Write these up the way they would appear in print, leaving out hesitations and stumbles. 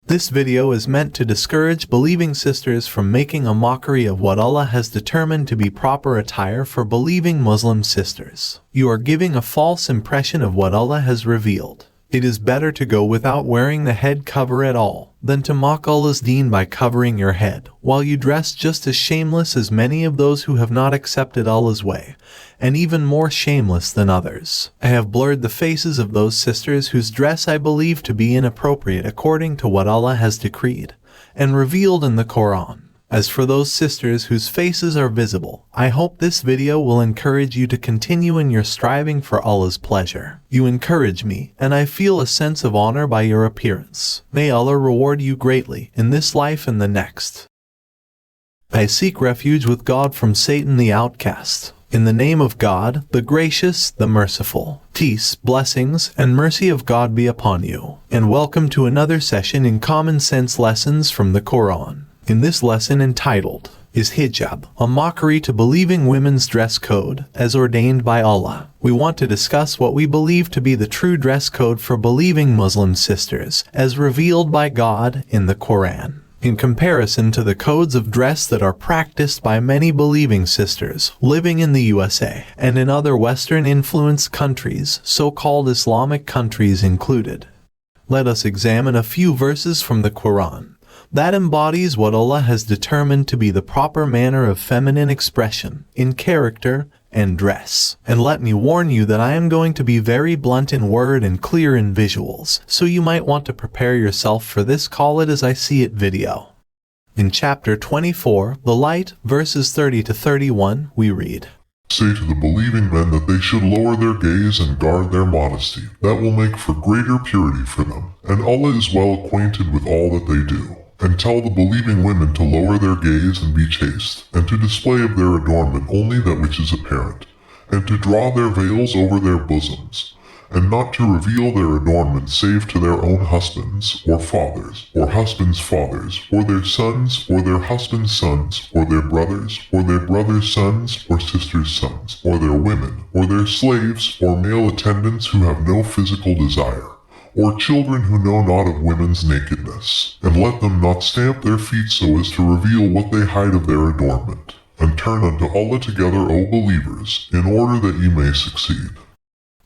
This video is meant to discourage believing sisters from making a mockery of what Allah has determined to be proper attire for believing Muslim sisters. You are giving a false impression of what Allah has revealed. It is better to go without wearing the head cover at all than to mock Allah's deen by covering your head, while you dress just as shameless as many of those who have not accepted Allah's way, and even more shameless than others. I have blurred the faces of those sisters whose dress I believe to be inappropriate according to what Allah has decreed and revealed in the Qur'an. As for those sisters whose faces are visible, I hope this video will encourage you to continue in your striving for Allah's pleasure. You encourage me, and I feel a sense of honor by your appearance. May Allah reward you greatly in this life and the next. I seek refuge with God from Satan the outcast. In the name of God, the gracious, the merciful. Peace, blessings, and mercy of God be upon you. And welcome to another session in Common Sense Lessons from the Qur'an. In this lesson entitled, Is Hijab a Mockery to Believing Women's Dress Code, as Ordained by Allah? We want to discuss what we believe to be the true dress code for believing Muslim sisters, as revealed by God in the Qur'an. In comparison to the codes of dress that are practiced by many believing sisters living in the USA and in other Western-influenced countries, so-called Islamic countries included. Let us examine a few verses from the Qur'an that embodies what Allah has determined to be the proper manner of feminine expression in character and dress. And let me warn you that I am going to be very blunt in word and clear in visuals, so you might want to prepare yourself for this call it as I see it video. In chapter 24, The Light, verses 30 to 31, we read, Say to the believing men that they should lower their gaze and guard their modesty. That will make for greater purity for them, and Allah is well acquainted with all that they do. And tell the believing women to lower their gaze and be chaste, and to display of their adornment only that which is apparent, and to draw their veils over their bosoms, and not to reveal their adornment save to their own husbands, or fathers, or husbands' fathers, or their sons, or their husbands' sons, or their brothers, or their brothers' sons, or sisters' sons, or their women, or their slaves, or male attendants who have no physical desire, or children who know not of women's nakedness, and let them not stamp their feet so as to reveal what they hide of their adornment. And turn unto Allah together, O believers, in order that ye may succeed.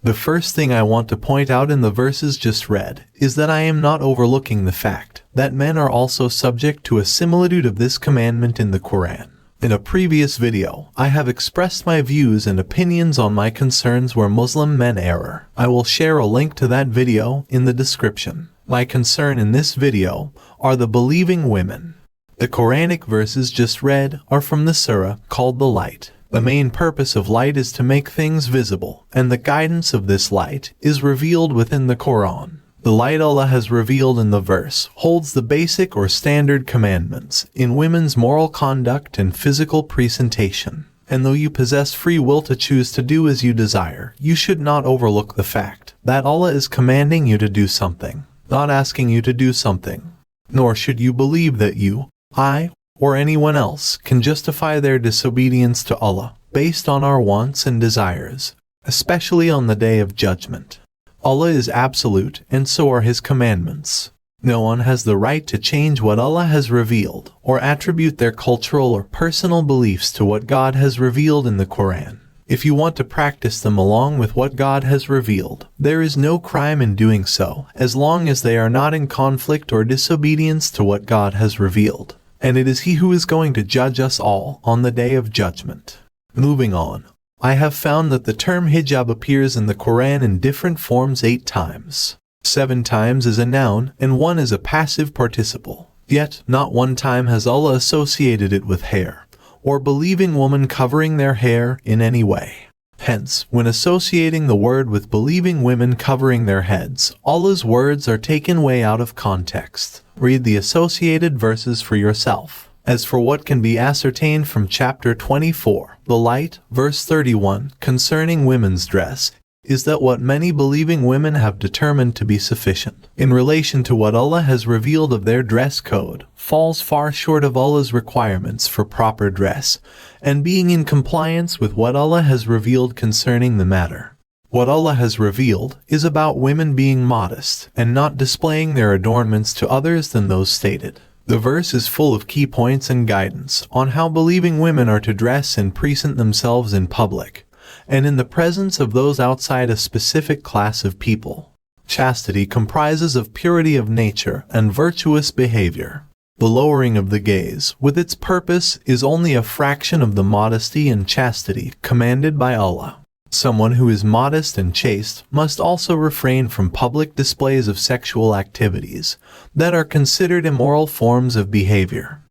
The first thing I want to point out in the verses just read is that I am not overlooking the fact that men are also subject to a similitude of this commandment in the Qur'an. In a previous video, I have expressed my views and opinions on my concerns where Muslim men err. I will share a link to that video in the description. My concern in this video are the believing women. The Quranic verses just read are from the surah called The Light. The main purpose of light is to make things visible, and the guidance of this light is revealed within the Qur'an. The light Allah has revealed in the verse holds the basic or standard commandments in women's moral conduct and physical presentation. And though you possess free will to choose to do as you desire, you should not overlook the fact that Allah is commanding you to do something, not asking you to do something. Nor should you believe that you, I, or anyone else can justify their disobedience to Allah based on our wants and desires, especially on the Day of Judgment. Allah is absolute, and so are His commandments. No one has the right to change what Allah has revealed, or attribute their cultural or personal beliefs to what God has revealed in the Qur'an. If you want to practice them along with what God has revealed, there is no crime in doing so, as long as they are not in conflict or disobedience to what God has revealed. And it is He who is going to judge us all on the Day of Judgment. Moving on. I have found that the term hijab appears in the Qur'an in different forms 8 times. 7 times as a noun, and 1 as a passive participle. Yet, not one time has Allah associated it with hair, or believing women covering their hair in any way. Hence, when associating the word with believing women covering their heads, Allah's words are taken way out of context. Read the associated verses for yourself. As for what can be ascertained from chapter 24, The Light, verse 31, concerning women's dress, is that what many believing women have determined to be sufficient in relation to what Allah has revealed of their dress code falls far short of Allah's requirements for proper dress, and being in compliance with what Allah has revealed concerning the matter. What Allah has revealed is about women being modest and not displaying their adornments to others than those stated. The verse is full of key points and guidance on how believing women are to dress and present themselves in public, and in the presence of those outside a specific class of people. Chastity comprises of purity of nature and virtuous behavior. The lowering of the gaze, with its purpose, is only a fraction of the modesty and chastity commanded by Allah. Someone who is modest and chaste must also refrain from public displays of sexual activities that are considered immoral forms of behavior.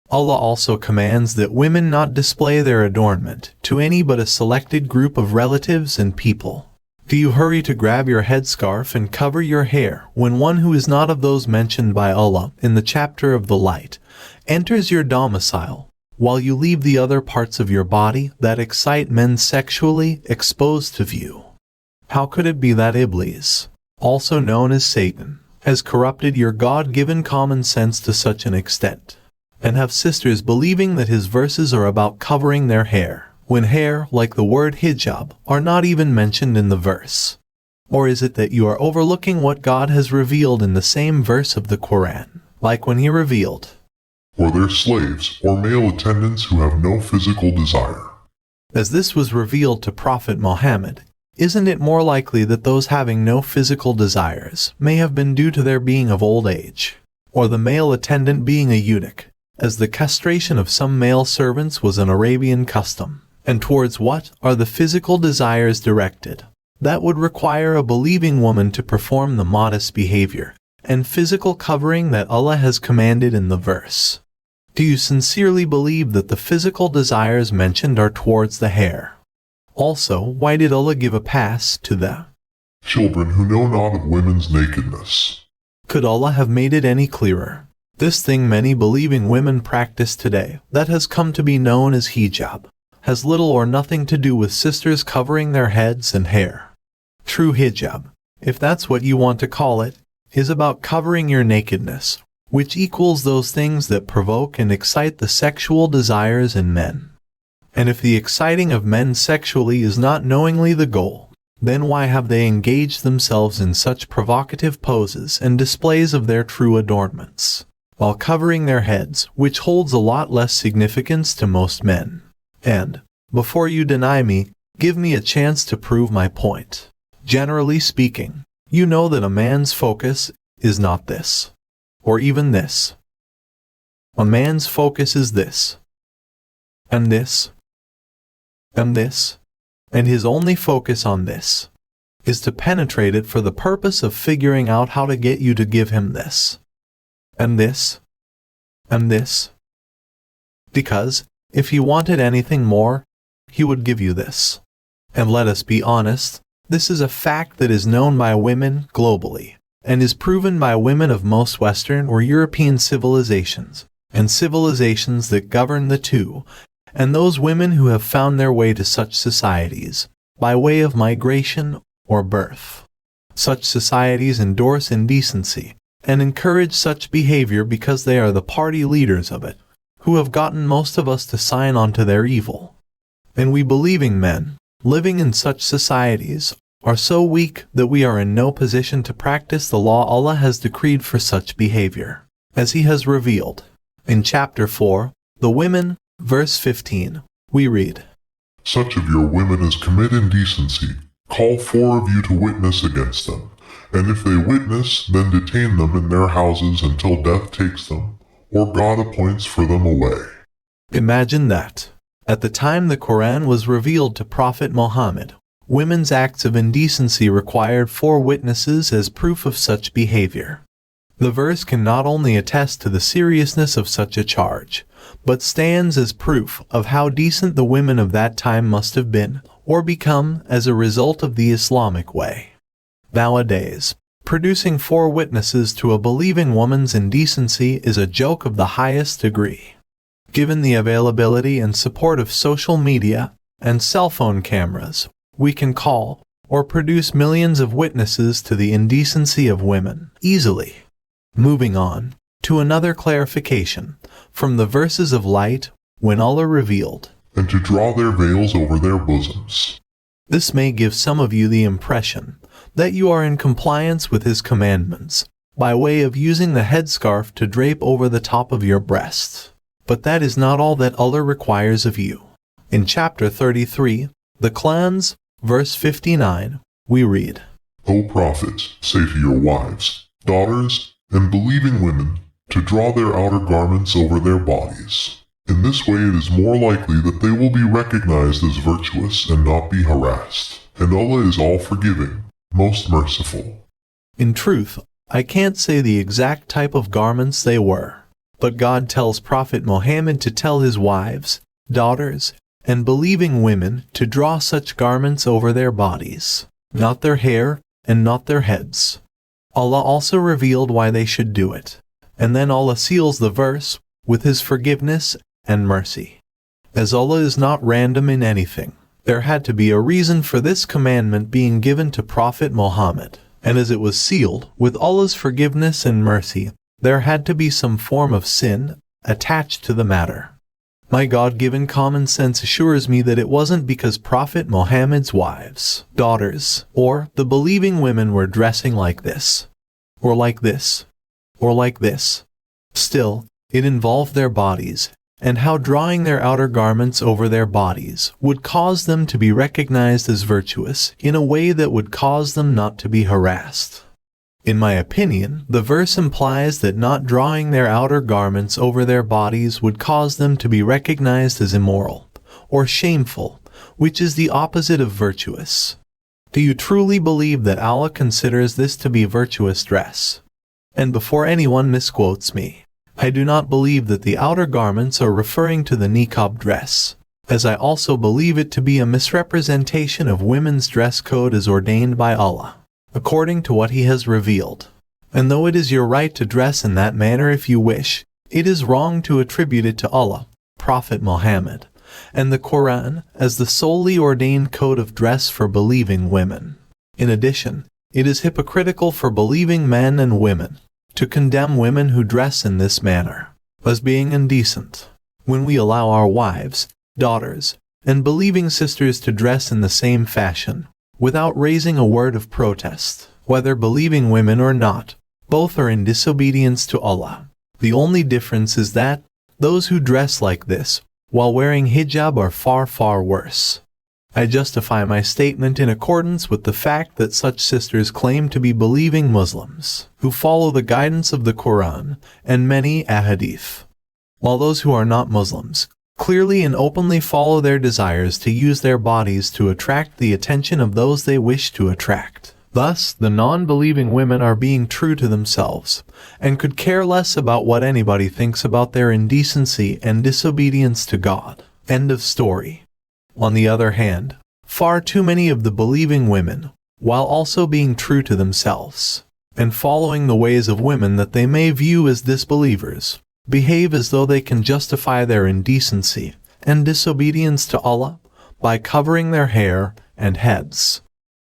Allah also commands that women not display their adornment to any but a selected group of relatives and people. Do you hurry to grab your headscarf and cover your hair when one who is not of those mentioned by Allah in the chapter of the light enters your domicile, while you leave the other parts of your body that excite men sexually exposed to view? How could it be that Iblis, also known as Satan, has corrupted your God-given common sense to such an extent, and have sisters believing that his verses are about covering their hair, when hair, like the word hijab, are not even mentioned in the verse? Or is it that you are overlooking what God has revealed in the same verse of the Qur'an, like when he revealed, or their slaves or male attendants who have no physical desire? As this was revealed to Prophet Muhammad, isn't it more likely that those having no physical desires may have been due to their being of old age, or the male attendant being a eunuch, as the castration of some male servants was an Arabian custom? And towards what are the physical desires directed? That would require a believing woman to perform the modest behavior and physical covering that Allah has commanded in the verse. Do you sincerely believe that the physical desires mentioned are towards the hair? Also, why did Allah give a pass to the children who know not of women's nakedness? Could Allah have made it any clearer? This thing many believing women practice today, that has come to be known as hijab, has little or nothing to do with sisters covering their heads and hair. True hijab, if that's what you want to call it, is about covering your nakedness, which equals those things that provoke and excite the sexual desires in men. And if the exciting of men sexually is not knowingly the goal, then why have they engaged themselves in such provocative poses and displays of their true adornments, while covering their heads, which holds a lot less significance to most men? And, before you deny me, give me a chance to prove my point. Generally speaking, you know that a man's focus is not this, or even this. A man's focus is this, and this, and this, and his only focus on this is to penetrate it for the purpose of figuring out how to get you to give him this, and this, and this. Because, if he wanted anything more, he would give you this. And let us be honest, this is a fact that is known by women globally, and is proven by women of most Western or European civilizations, and civilizations that govern the two, and those women who have found their way to such societies, by way of migration or birth. Such societies endorse indecency, and encourage such behavior because they are the party leaders of it, who have gotten most of us to sign on to their evil. And we believing men, living in such societies, are so weak that we are in no position to practice the law Allah has decreed for such behavior, as He has revealed. In chapter 4, The Women, verse 15, we read, Such of your women as commit indecency, call 4 of you to witness against them, and if they witness, then detain them in their houses until death takes them, or God appoints for them a way. Imagine that. At the time the Qur'an was revealed to Prophet Muhammad, women's acts of indecency required 4 witnesses as proof of such behavior. The verse can not only attest to the seriousness of such a charge, but stands as proof of how decent the women of that time must have been, or become, as a result of the Islamic way. Nowadays, producing 4 witnesses to a believing woman's indecency is a joke of the highest degree. Given the availability and support of social media and cell phone cameras, we can call or produce millions of witnesses to the indecency of women easily. Moving on to another clarification from the verses of light when Allah revealed, and to draw their veils over their bosoms. This may give some of you the impression that you are in compliance with His commandments by way of using the headscarf to drape over the top of your breasts. But that is not all that Allah requires of you. In chapter 33, the clans, verse 59, we read, O Prophet, say to your wives, daughters, and believing women to draw their outer garments over their bodies. In this way it is more likely that they will be recognized as virtuous and not be harassed. And Allah is all-forgiving, most merciful. In truth, I can't say the exact type of garments they were, but God tells Prophet Muhammad to tell his wives, daughters, and believing women to draw such garments over their bodies, not their hair and not their heads. Allah also revealed why they should do it, and then Allah seals the verse with His forgiveness and mercy. As Allah is not random in anything, there had to be a reason for this commandment being given to Prophet Muhammad, and as it was sealed with Allah's forgiveness and mercy, there had to be some form of sin attached to the matter. My God-given common sense assures me that it wasn't because Prophet Muhammad's wives, daughters, or the believing women were dressing like this, or like this, or like this. Still, it involved their bodies, and how drawing their outer garments over their bodies would cause them to be recognized as virtuous in a way that would cause them not to be harassed. In my opinion, the verse implies that not drawing their outer garments over their bodies would cause them to be recognized as immoral or shameful, which is the opposite of virtuous. Do you truly believe that Allah considers this to be virtuous dress? And before anyone misquotes me, I do not believe that the outer garments are referring to the niqab dress, as I also believe it to be a misrepresentation of women's dress code as ordained by Allah, according to what He has revealed. And though it is your right to dress in that manner if you wish, it is wrong to attribute it to Allah, Prophet Muhammad, and the Qur'an as the solely ordained code of dress for believing women. In addition, it is hypocritical for believing men and women to condemn women who dress in this manner as being indecent, when we allow our wives, daughters, and believing sisters to dress in the same fashion, without raising a word of protest. Whether believing women or not, both are in disobedience to Allah. The only difference is that those who dress like this while wearing hijab are far, far worse. I justify my statement in accordance with the fact that such sisters claim to be believing Muslims, who follow the guidance of the Qur'an and many ahadith, while those who are not Muslims clearly and openly follow their desires to use their bodies to attract the attention of those they wish to attract. Thus, the non-believing women are being true to themselves, and could care less about what anybody thinks about their indecency and disobedience to God. End of story. On the other hand, far too many of the believing women, while also being true to themselves, and following the ways of women that they may view as disbelievers, behave as though they can justify their indecency and disobedience to Allah by covering their hair and heads.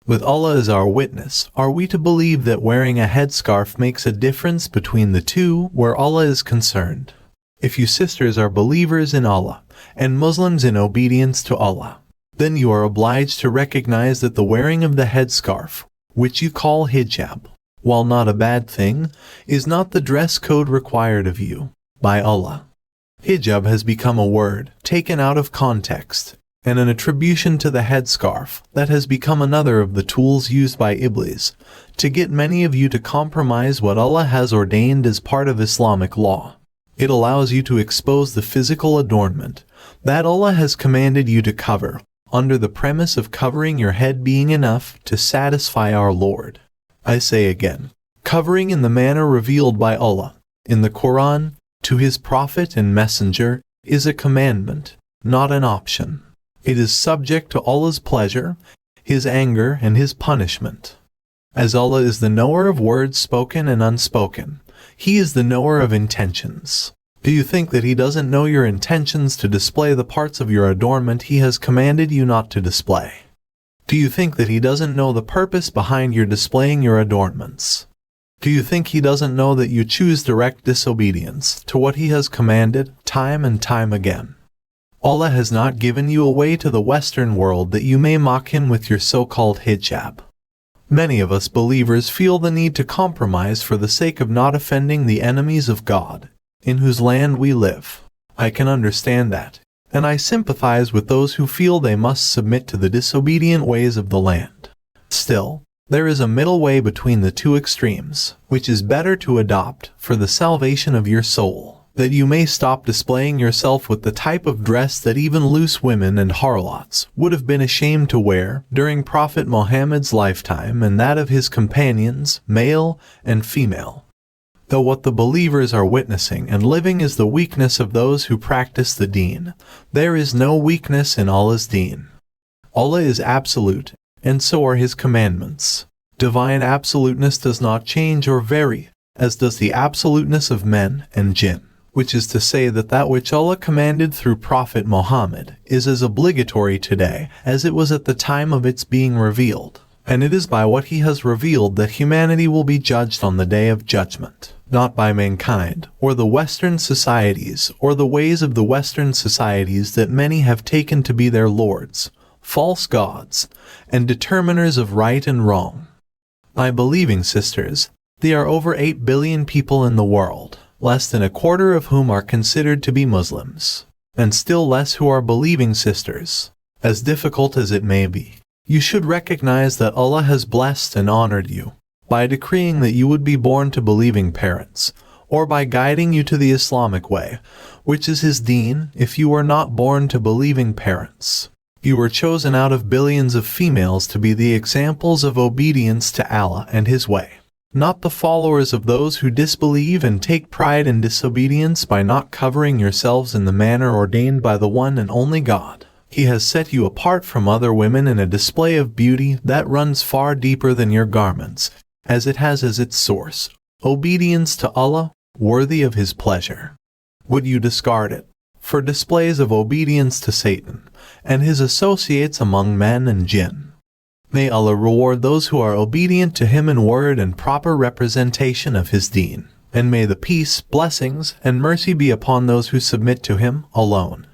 With Allah as our witness, are we to believe that wearing a headscarf makes a difference between the two where Allah is concerned? If you sisters are believers in Allah and Muslims in obedience to Allah, then you are obliged to recognize that the wearing of the headscarf, which you call hijab, while not a bad thing, is not the dress code required of you by Allah. Hijab has become a word taken out of context and an attribution to the headscarf that has become another of the tools used by Iblis to get many of you to compromise what Allah has ordained as part of Islamic law. It allows you to expose the physical adornment that Allah has commanded you to cover, under the premise of covering your head being enough to satisfy our Lord. I say again, covering in the manner revealed by Allah in the Qur'an to His Prophet and Messenger is a commandment, not an option. It is subject to Allah's pleasure, His anger, and His punishment. As Allah is the knower of words spoken and unspoken, He is the knower of intentions. Do you think that He doesn't know your intentions to display the parts of your adornment He has commanded you not to display? Do you think that He doesn't know the purpose behind your displaying your adornments? Do you think He doesn't know that you choose direct disobedience to what He has commanded time and time again? Allah has not given you away to the Western world that you may mock him with your so-called hijab. Many of us believers feel the need to compromise for the sake of not offending the enemies of God, in whose land we live. I can understand that, and I sympathize with those who feel they must submit to the disobedient ways of the land. Still, there is a middle way between the two extremes, which is better to adopt for the salvation of your soul, that you may stop displaying yourself with the type of dress that even loose women and harlots would have been ashamed to wear during Prophet Muhammad's lifetime and that of his companions, male and female. Though what the believers are witnessing and living is the weakness of those who practice the deen, there is no weakness in Allah's deen. Allah is absolute, and so are his commandments. Divine absoluteness does not change or vary, as does the absoluteness of men and jinn, which is to say that which Allah commanded through Prophet Muhammad is as obligatory today as it was at the time of its being revealed, and it is by what he has revealed that humanity will be judged on the day of judgment, not by mankind, or the Western societies, or the ways of the Western societies that many have taken to be their lords, false gods, and determiners of right and wrong. My believing sisters, there are over 8 billion people in the world, less than a quarter of whom are considered to be Muslims, and still less who are believing sisters. As difficult as it may be, you should recognize that Allah has blessed and honored you by decreeing that you would be born to believing parents, or by guiding you to the Islamic way, which is his deen. If you were not born to believing parents, you were chosen out of billions of females to be the examples of obedience to Allah and his way, not the followers of those who disbelieve and take pride in disobedience by not covering yourselves in the manner ordained by the one and only God. He has set you apart from other women in a display of beauty that runs far deeper than your garments, as it has as its source obedience to Allah, worthy of his pleasure. Would you discard it for displays of obedience to Satan and his associates among men and jinn? May Allah reward those who are obedient to him in word and proper representation of his deen, and may the peace, blessings, and mercy be upon those who submit to him alone.